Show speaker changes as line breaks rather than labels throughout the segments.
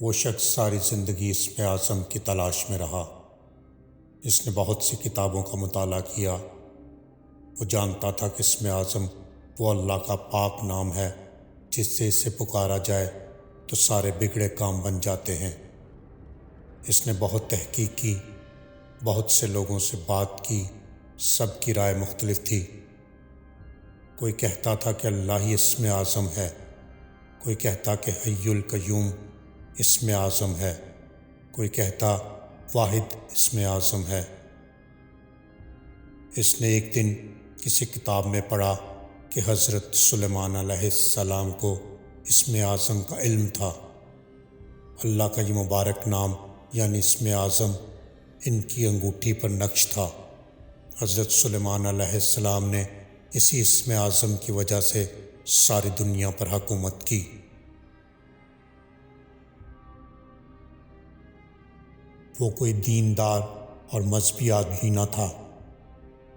وہ شخص ساری زندگی اسم اعظم کی تلاش میں رہا۔ اس نے بہت سی کتابوں کا مطالعہ کیا۔ وہ جانتا تھا کہ اسم اعظم وہ اللہ کا پاک نام ہے جس سے اسے پکارا جائے تو سارے بگڑے کام بن جاتے ہیں۔ اس نے بہت تحقیق کی، بہت سے لوگوں سے بات کی، سب کی رائے مختلف تھی۔ کوئی کہتا تھا کہ اللہ ہی اسم اعظم ہے، کوئی کہتا کہ حی القیوم اسم اعظم ہے، کوئی کہتا واحد اسم اعظم ہے۔ اس نے ایک دن کسی کتاب میں پڑھا کہ حضرت سلیمان علیہ السلام کو اسم اعظم کا علم تھا۔ اللہ کا یہ مبارک نام یعنی اسم اعظم ان کی انگوٹھی پر نقش تھا۔ حضرت سلیمان علیہ السلام نے اسی اسم اعظم کی وجہ سے ساری دنیا پر حکومت کی۔ وہ کوئی دیندار اور مذہبی آدمی نہ تھا،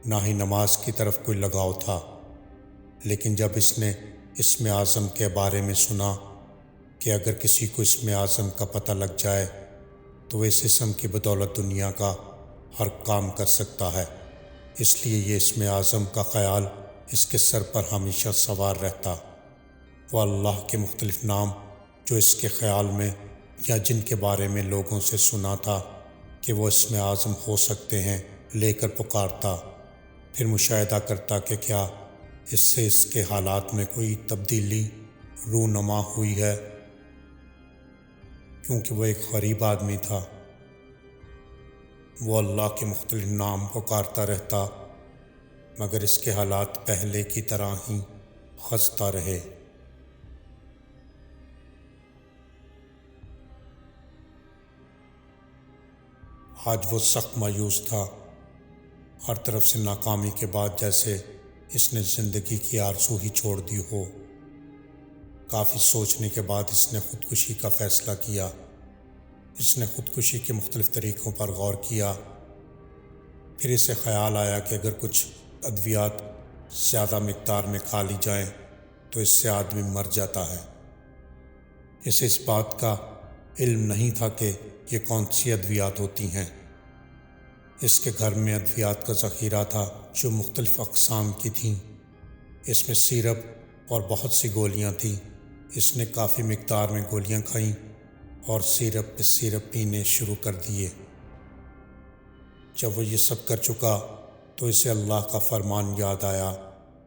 نہ ہی نماز کی طرف کوئی لگاؤ تھا، لیکن جب اس نے اسم اعظم کے بارے میں سنا کہ اگر کسی کو اسم اعظم کا پتہ لگ جائے تو وہ اس اسم کی بدولت دنیا کا ہر کام کر سکتا ہے، اس لیے یہ اسم اعظم کا خیال اس کے سر پر ہمیشہ سوار رہتا۔ وہ اللہ کے مختلف نام جو اس کے خیال میں یا جن کے بارے میں لوگوں سے سنا تھا کہ وہ اسم اعظم ہو سکتے ہیں لے کر پکارتا، پھر مشاہدہ کرتا کہ کیا اس سے اس کے حالات میں کوئی تبدیلی رونما ہوئی ہے، کیونکہ وہ ایک غریب آدمی تھا۔ وہ اللہ کے مختلف نام پکارتا رہتا مگر اس کے حالات پہلے کی طرح ہی خستہ رہے۔ آج وہ سخت مایوس تھا، ہر طرف سے ناکامی کے بعد جیسے اس نے زندگی کی آرزو ہی چھوڑ دی ہو۔ کافی سوچنے کے بعد اس نے خودکشی کا فیصلہ کیا۔ اس نے خودکشی کے مختلف طریقوں پر غور کیا، پھر اسے خیال آیا کہ اگر کچھ ادویات زیادہ مقدار میں کھا لی جائیں تو اس سے آدمی مر جاتا ہے۔ اسے اس بات کا علم نہیں تھا کہ یہ کون سی ادویات ہوتی ہیں۔ اس کے گھر میں ادویات کا ذخیرہ تھا جو مختلف اقسام کی تھیں۔ اس میں سیرپ اور بہت سی گولیاں تھیں۔ اس نے کافی مقدار میں گولیاں کھائیں اور سیرپ پہ سیرپ پینے شروع کر دیے۔ جب وہ یہ سب کر چکا تو اسے اللہ کا فرمان یاد آیا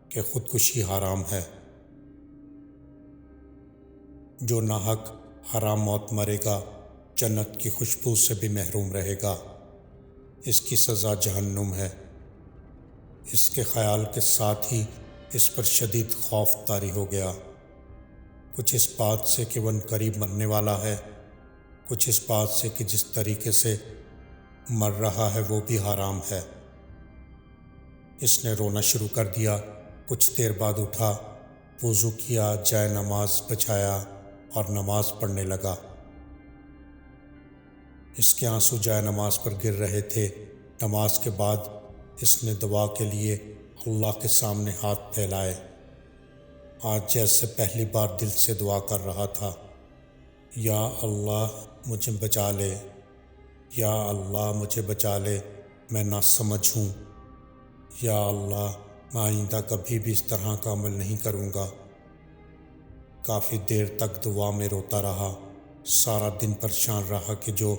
کہ خودکشی حرام ہے۔ جو ناحق حرام موت مرے گا جنت کی خوشبو سے بھی محروم رہے گا، اس کی سزا جہنم ہے۔ اس کے خیال کے ساتھ ہی اس پر شدید خوف طاری ہو گیا، کچھ اس بات سے کہ وہ عنقریب مرنے والا ہے، کچھ اس بات سے کہ جس طریقے سے مر رہا ہے وہ بھی حرام ہے۔ اس نے رونا شروع کر دیا۔ کچھ دیر بعد اٹھا، وضو کیا، جائے نماز بچھایا اور نماز پڑھنے لگا۔ اس کے آنسو جائے نماز پر گر رہے تھے۔ نماز کے بعد اس نے دعا کے لیے اللہ کے سامنے ہاتھ پھیلائے۔ آج جیسے پہلی بار دل سے دعا کر رہا تھا، یا اللہ مجھے بچا لے، یا اللہ مجھے بچا لے، میں ناسمجھ ہوں، یا اللہ میں آئندہ کبھی بھی اس طرح کا عمل نہیں کروں گا۔ کافی دیر تک دعا میں روتا رہا، سارا دن پریشان رہا کہ جو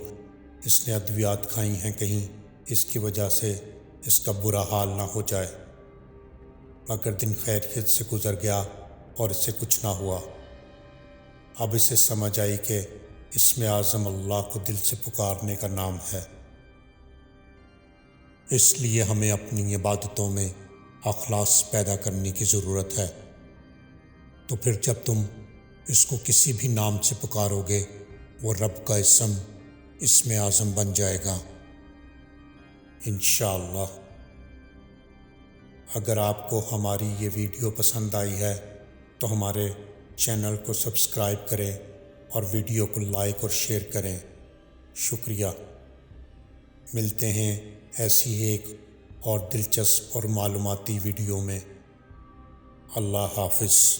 اس نے ادویات کھائی ہیں کہیں اس کی وجہ سے اس کا برا حال نہ ہو جائے، مگر دن خیریت سے گزر گیا اور اسے کچھ نہ ہوا۔ اب اسے سمجھ آئی کہ اسم اعظم اللہ کو دل سے پکارنے کا نام ہے۔ اس لیے ہمیں اپنی عبادتوں میں اخلاص پیدا کرنے کی ضرورت ہے، تو پھر جب تم اس کو کسی بھی نام سے پکارو گے وہ رب کا اسم اعظم بن جائے گا انشاءاللہ۔ اگر آپ کو ہماری یہ ویڈیو پسند آئی ہے تو ہمارے چینل کو سبسکرائب کریں اور ویڈیو کو لائک اور شیئر کریں۔ شکریہ۔ ملتے ہیں ایسی ایک اور دلچسپ اور معلوماتی ویڈیو میں۔ اللہ حافظ۔